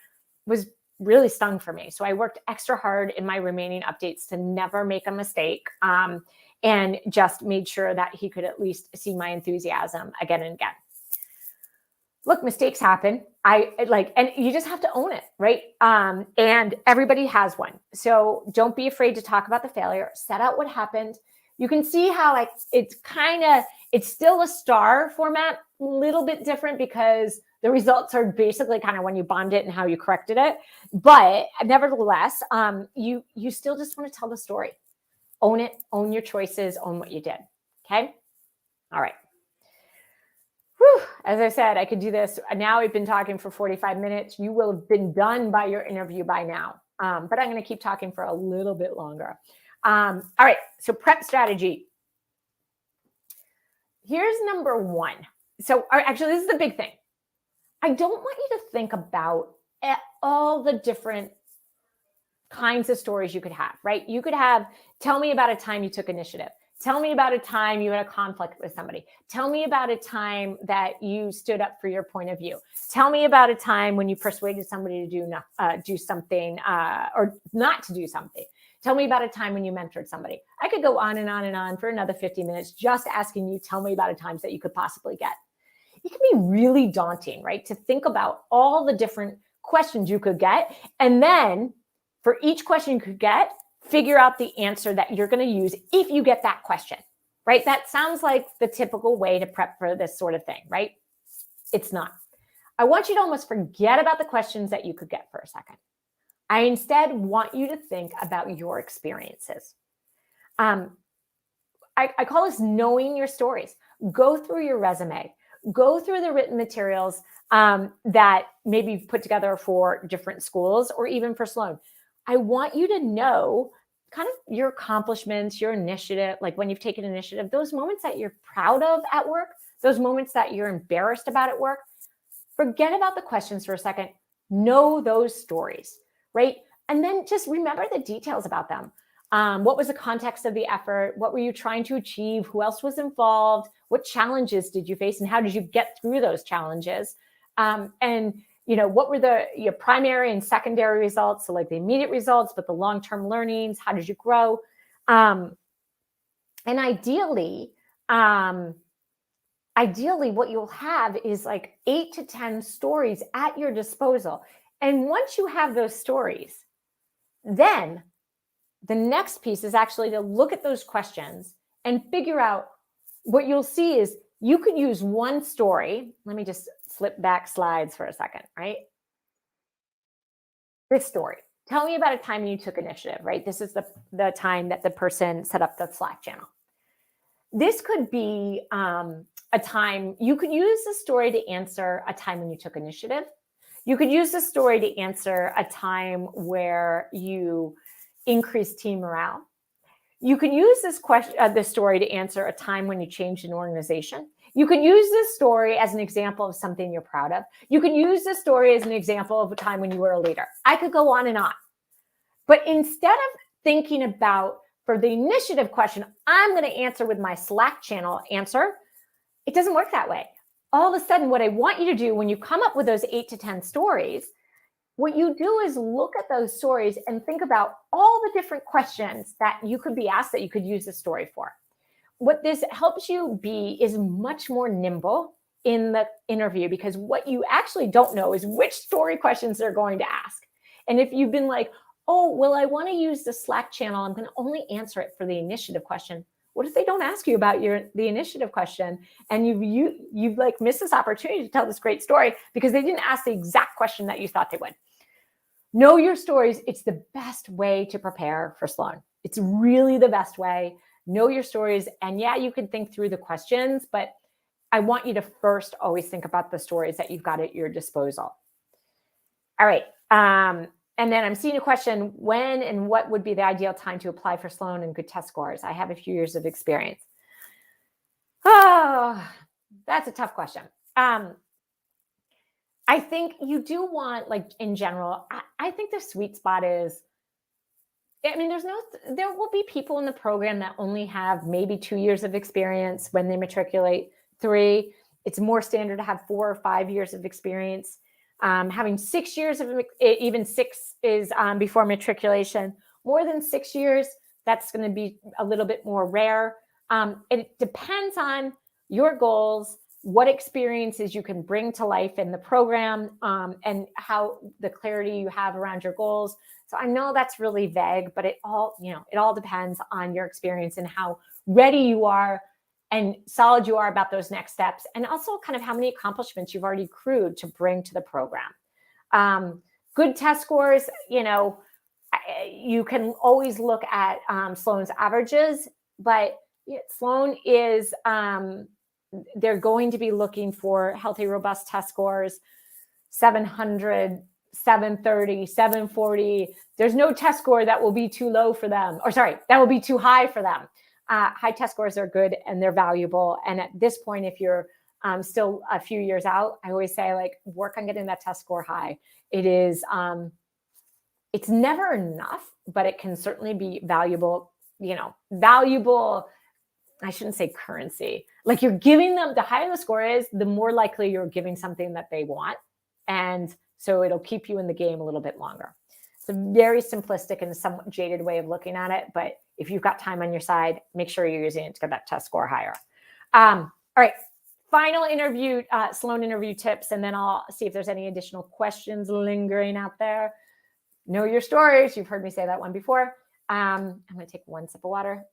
was really stung for me. So I worked extra hard in my remaining updates to never make a mistake, and just made sure that he could at least see my enthusiasm again and again. Look, mistakes happen. And you just have to own it, right? And everybody has one. So don't be afraid to talk about the failure. Set out what happened. You can see how it's still a star format, a little bit different because the results are basically kind of when you bombed it and how you corrected it. But nevertheless, you still just want to tell the story. Own it, own your choices, own what you did. Okay? All right. Whew. As I said, I could do this. Now I've been talking for 45 minutes. You will have been done by your interview by now. But I'm going to keep talking for a little bit longer. All right. So prep strategy. Here's number one. So actually, this is the big thing. I don't want you to think about all the different kinds of stories you could have, right? You could have, tell me about a time you took initiative. Tell me about a time you had a conflict with somebody. Tell me about a time that you stood up for your point of view. Tell me about a time when you persuaded somebody to do something or not to do something. Tell me about a time when you mentored somebody. I could go on and on and on for another 50 minutes just asking you, tell me about a time that you could possibly get. It can be really daunting, right? To think about all the different questions you could get. And then for each question you could get, figure out the answer that you're going to use if you get that question, right? That sounds like the typical way to prep for this sort of thing, right? It's not. I want you to almost forget about the questions that you could get for a second. I instead want you to think about your experiences. I call this knowing your stories. Go through your resume. Go through the written materials that maybe you've put together for different schools or even for Sloan. I want you to know kind of your accomplishments, your initiative, like when you've taken initiative, those moments that you're proud of at work, those moments that you're embarrassed about at work. Forget about the questions for a second. Know those stories, right? And then just remember the details about them. What was the context of the effort? What were you trying to achieve? Who else was involved? What challenges did you face? And how did you get through those challenges? What were your primary and secondary results? So like the immediate results, but the long-term learnings, how did you grow? And ideally, what you'll have is like 8 to 10 stories at your disposal. And once you have those stories, then the next piece is actually to look at those questions and figure out what you'll see is you could use one story. Let me just flip back slides for a second, right? This story. Tell me about a time when you took initiative, right? This is the time that the person set up the Slack channel. This could be a time, you could use the story to answer a time when you took initiative. You could use the story to answer a time where you increased team morale. You could use this story to answer a time when you changed an organization. You could use this story as an example of something you're proud of. You could use this story as an example of a time when you were a leader. I could go on and on. But instead of thinking about, for the initiative question, I'm going to answer with my Slack channel answer, it doesn't work that way. All of a sudden, what I want you to do when you come up with those 8 to 10 stories, what you do is look at those stories and think about all the different questions that you could be asked that you could use the story for. What this helps you be is much more nimble in the interview, because what you actually don't know is which story questions they're going to ask. And if you've been like, oh, well, I want to use the Slack channel, I'm going to only answer it for the initiative question. What if they don't ask you about the initiative question, and you've like missed this opportunity to tell this great story because they didn't ask the exact question that you thought they would? Know your stories. It's the best way to prepare for Sloan. It's really the best way. Know your stories. And yeah, you can think through the questions, but I want you to first always think about the stories that you've got at your disposal. All right. And then I'm seeing a question, when and what would be the ideal time to apply for Sloan and good test scores? I have a few years of experience. Oh, that's a tough question. I think you do want, like in general, I think the sweet spot is, I mean, there will be people in the program that only have maybe 2 years of experience when they matriculate, 3. It's more standard to have 4 or 5 years of experience. Having 6 years of, even 6 is before matriculation. More than 6 years, that's going to be a little bit more rare. It depends on your goals, what experiences you can bring to life in the program, and how the clarity you have around your goals. So I know that's really vague, but it all depends on your experience and how ready you are and solid you are about those next steps, and also kind of how many accomplishments you've already accrued to bring to the program. Good test scores, you can always look at Sloan's averages, but Sloan is, they're going to be looking for healthy, robust test scores, 700, 730, 740. There's no test score that will be too low for them, that will be too high for them. High test scores are good and they're valuable. And at this point, if you're still a few years out, I always say, like, work on getting that test score high. It is, it's never enough, but it can certainly be valuable, valuable. I shouldn't say currency. Like, you're giving them, the higher the score is, the more likely you're giving something that they want. And so it'll keep you in the game a little bit longer. It's a very simplistic and somewhat jaded way of looking at it, but if you've got time on your side, make sure you're using it to get that test score higher. All right, final interview, Sloan interview tips, and then I'll see if there's any additional questions lingering out there. Know your stories. You've heard me say that one before. I'm going to take one sip of water.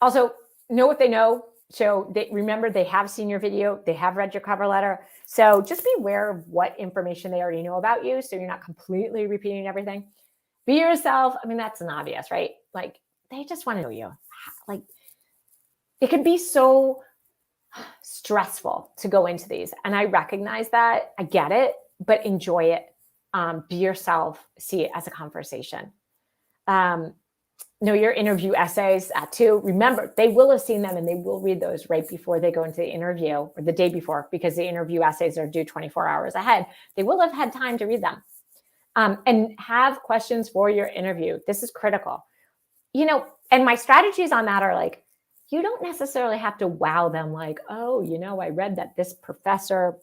Also, know what they know. So remember, they have seen your video. They have read your cover letter. So just be aware of what information they already know about you, so you're not completely repeating everything. Be yourself. I mean, that's an obvious, right? Like, they just want to know you. Like, it can be so stressful to go into these. And I recognize that. I get it, but enjoy it. Be yourself. See it as a conversation. Know your interview essays too. Remember, they will have seen them and they will read those right before they go into the interview, or the day before, because the interview essays are due 24 hours ahead. They will have had time to read them. And have questions for your interview. This is critical. And my strategies on that are, like, you don't necessarily have to wow them, like, oh, I read that this professor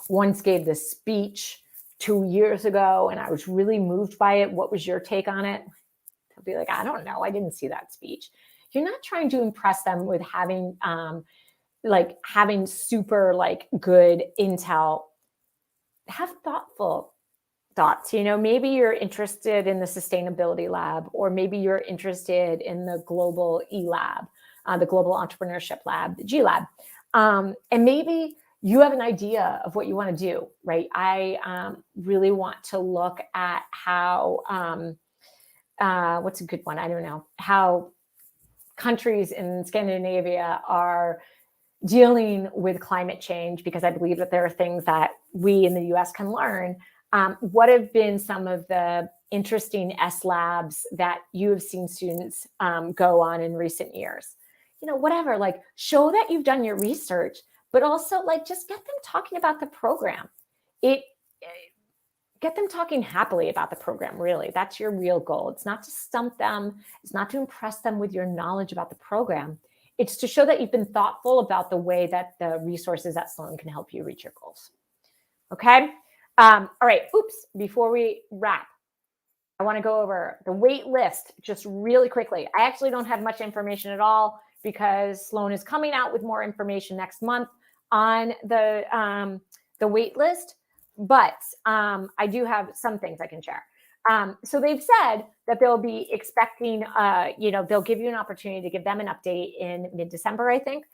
once gave this speech 2 years ago and I was really moved by it. What was your take on it? They'll be like, I don't know. I didn't see that speech. You're not trying to impress them with having super good intel. Have thoughtful thoughts. Maybe you're interested in the sustainability lab, or maybe you're interested in the global E-lab, the global entrepreneurship lab, the G lab. And maybe you have an idea of what you want to do, right? I really want to look at how, what's a good one? I don't know, how countries in Scandinavia are dealing with climate change, because I believe that there are things that we in the US can learn. What have been some of the interesting S labs that you have seen students go on in recent years? Whatever, show that you've done your research, but also just get them talking about the program. Get them talking happily about the program, really. That's your real goal. It's not to stump them. It's not to impress them with your knowledge about the program. It's to show that you've been thoughtful about the way that the resources at Sloan can help you reach your goals. Okay? All right. Oops. Before we wrap, I want to go over the wait list just really quickly. I actually don't have much information at all, because Sloan is coming out with more information next month on the wait list. But I do have some things I can share. So they've said that they'll be expecting, they'll give you an opportunity to give them an update in mid-December, I think.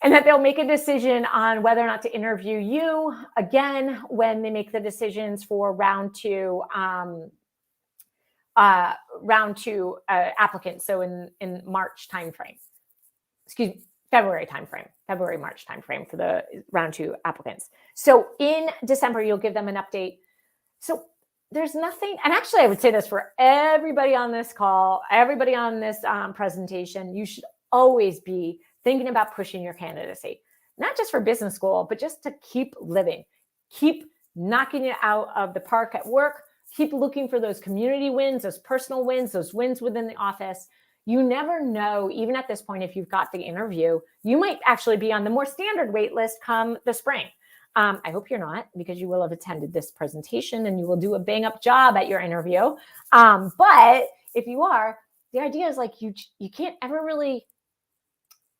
And that they'll make a decision on whether or not to interview you again when they make the decisions for round two applicants. So in March timeframe, February, March timeframe for the round two applicants. So in December, you'll give them an update. So there's nothing, and actually I would say this for everybody on this call, everybody on this presentation, you should always be thinking about pushing your candidacy, not just for business school, but just to keep living, keep knocking it out of the park at work, keep looking for those community wins, those personal wins, those wins within the office. You never know, even at this point, if you've got the interview, you might actually be on the more standard wait list come the spring. I hope you're not, because you will have attended this presentation and you will do a bang up job at your interview. But if you are, the idea is like you can't ever really, at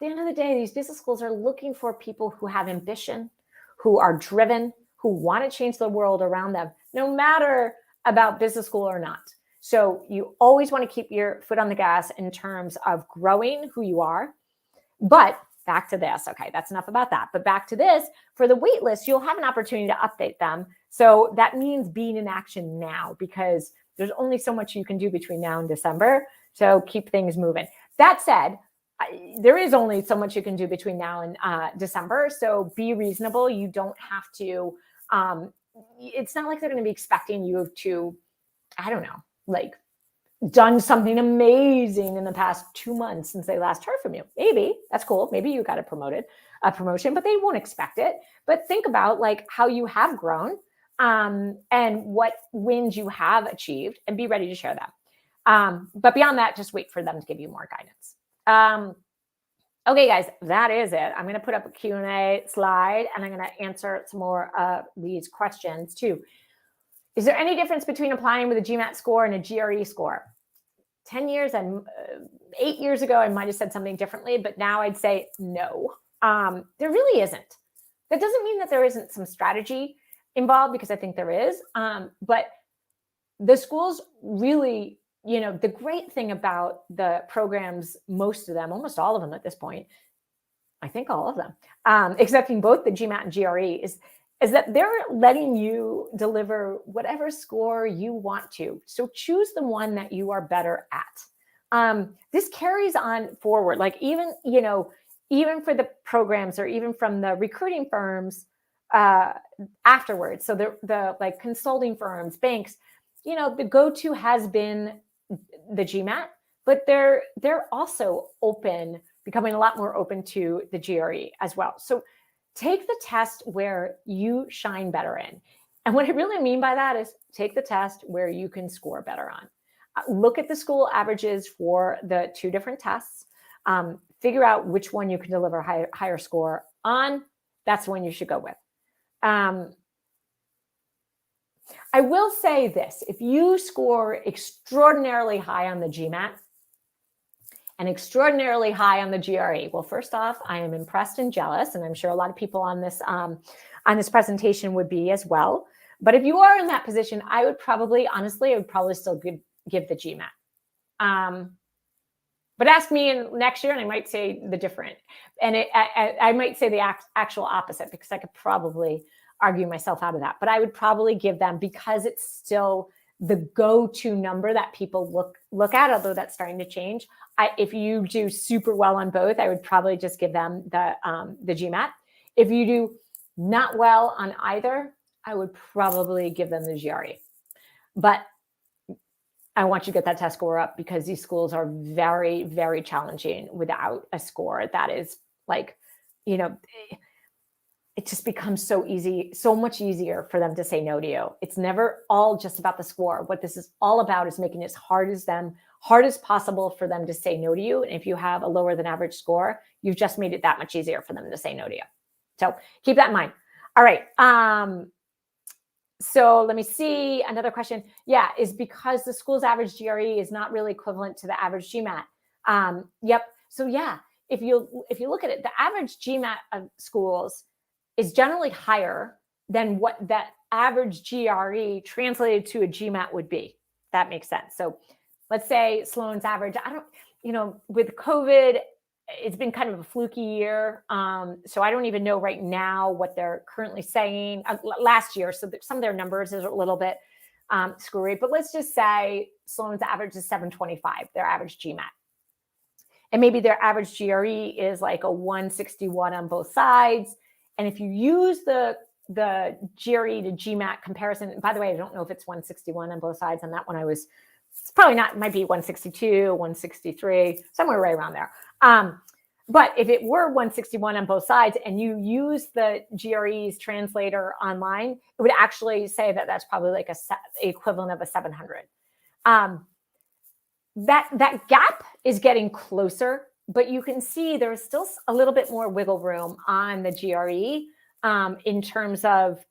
the end of the day, these business schools are looking for people who have ambition, who are driven, who want to change the world around them, no matter about business school or not. So you always want to keep your foot on the gas in terms of growing who you are. But back to this. Okay, that's enough about that. But back to this, for the wait list, you'll have an opportunity to update them. So that means being in action now, because there's only so much you can do between now and December. So keep things moving. That said, there is only so much you can do between now and December. So be reasonable. You don't have to, it's not like they're going to be expecting you to, I don't know, like done something amazing in the past 2 months since they last heard from you. Maybe that's cool. Maybe you got a promotion, but they won't expect it. But think about like how you have grown and what wins you have achieved, and be ready to share them. But beyond that, just wait for them to give you more guidance. Okay, guys, that is it. I'm going to put up a Q&A slide, and I'm going to answer some more of these questions too. Is there any difference between applying with a Gmat score and a GRE score? 10 years and 8 years ago, I might have said something differently, but now I'd say no. There really isn't. That doesn't mean that there isn't some strategy involved, because I think there is. But the schools really, the great thing about the programs, most of them, almost all of them at this point, I think all of them, excepting both the Gmat and GRE, is that they're letting you deliver whatever score you want to. So choose the one that you are better at. This carries on forward. Like even for the programs, or even from the recruiting firms afterwards. So the like consulting firms, banks, the go-to has been the Gmat, but they're also becoming a lot more open to the GRE as well. So take the test where you shine better in. And what I really mean by that is take the test where you can score better on. Look at the school averages for the two different tests. Figure out which one you can deliver a higher score on. That's the one you should go with. I will say this. If you score extraordinarily high on the Gmat and extraordinarily high on the GRE. Well, first off, I am impressed and jealous, and I'm sure a lot of people on this presentation would be as well. But if you are in that position, I would probably still give the Gmat. But ask me next year, and I might say the different, and I might say the actual opposite, because I could probably argue myself out of that. But I would probably give them, because it's still the go-to number that people look at, although that's starting to change. If you do super well on both, I would probably just give them the Gmat. If you do not well on either, I would probably give them the GRE. But I want you to get that test score up, because these schools are very, very challenging without a score that is like, it just becomes so easy, so much easier for them to say no to you. It's never all just about the score. What this is all about is making it as hard as possible for them to say no to you. And if you have a lower than average score, you've just made it that much easier for them to say no to you. So keep that in mind. All right. So let me see another question. Yeah, is because the school's average GRE is not really equivalent to the average GMAT. Yep. So yeah, if you look at it, the average GMAT of schools is generally higher than what that average GRE translated to a Gmat would be. That makes sense. So let's say Sloan's average, with COVID, it's been kind of a fluky year. So I don't even know right now what they're currently saying last year. So some of their numbers is a little bit screwy, but let's just say Sloan's average is 725, their average Gmat. And maybe their average GRE is like a 161 on both sides. And if you use the GRE to Gmat comparison, by the way, I don't know if it's 161 on both sides. On that one, it's probably not, it might be 162, 163, somewhere right around there. But if it were 161 on both sides and you use the GRE's translator online, it would actually say that that's probably like a equivalent of a 700. That gap is getting closer, but you can see there's still a little bit more wiggle room on the GRE in terms of,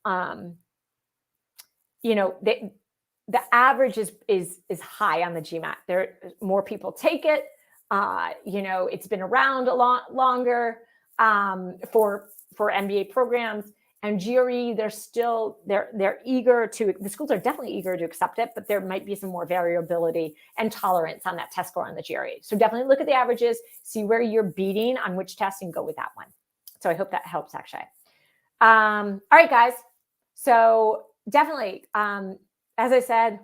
the average is high on the Gmat. There more people take it. It's been around a lot longer for MBA programs. And GRE, they're eager to, the schools are definitely eager to accept it, but there might be some more variability and tolerance on that test score on the GRE. So definitely look at the averages, see where you're beating on which test and go with that one. So I hope that helps actually. All right, guys. So definitely, as I said,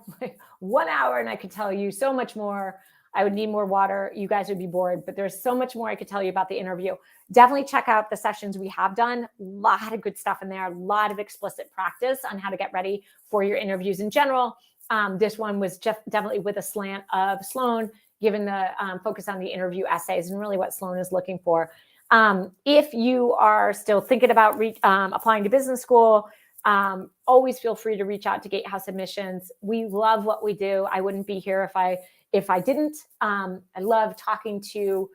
1 hour and I could tell you so much more. I would need more water. You guys would be bored, but there's so much more I could tell you about the interview. Definitely check out the sessions we have done. A lot of good stuff in there, a lot of explicit practice on how to get ready for your interviews in general. This one was definitely with a slant of Sloan, given the focus on the interview essays and really what Sloan is looking for. If you are still thinking about applying to business school, always feel free to reach out to Gatehouse Admissions. We love what we do. I wouldn't be here if I didn't. I love talking to,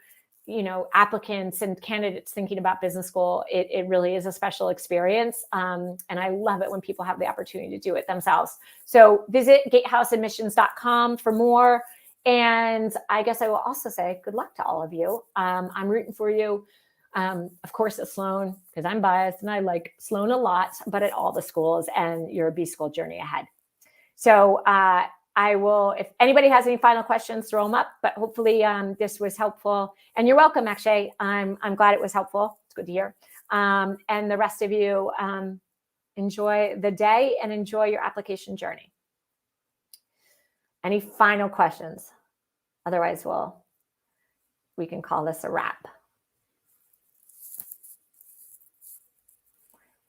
applicants and candidates thinking about business school. It really is a special experience. And I love it when people have the opportunity to do it themselves. So visit gatehouseadmissions.com for more. And I guess I will also say good luck to all of you. I'm rooting for you. Of course, at Sloan, because I'm biased and I like Sloan a lot, but at all the schools and your B school journey ahead. So I will, if anybody has any final questions, throw them up, but hopefully this was helpful. And you're welcome, Akshay. I'm glad it was helpful. It's good to hear. And the rest of you enjoy the day and enjoy your application journey. Any final questions? Otherwise, we can call this a wrap.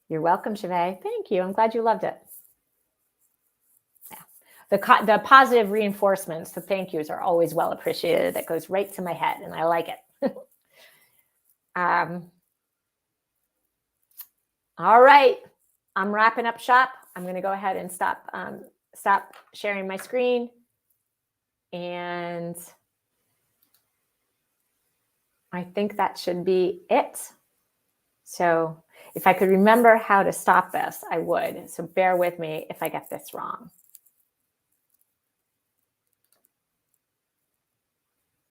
You're welcome, Chavez. Thank you. I'm glad you loved it. Yeah. The positive reinforcements, the thank yous are always well appreciated. That goes right to my head, and I like it. All right. I'm wrapping up shop. I'm going to go ahead and stop sharing my screen. And I think that should be it. So if I could remember how to stop this, I would. So bear with me if I get this wrong.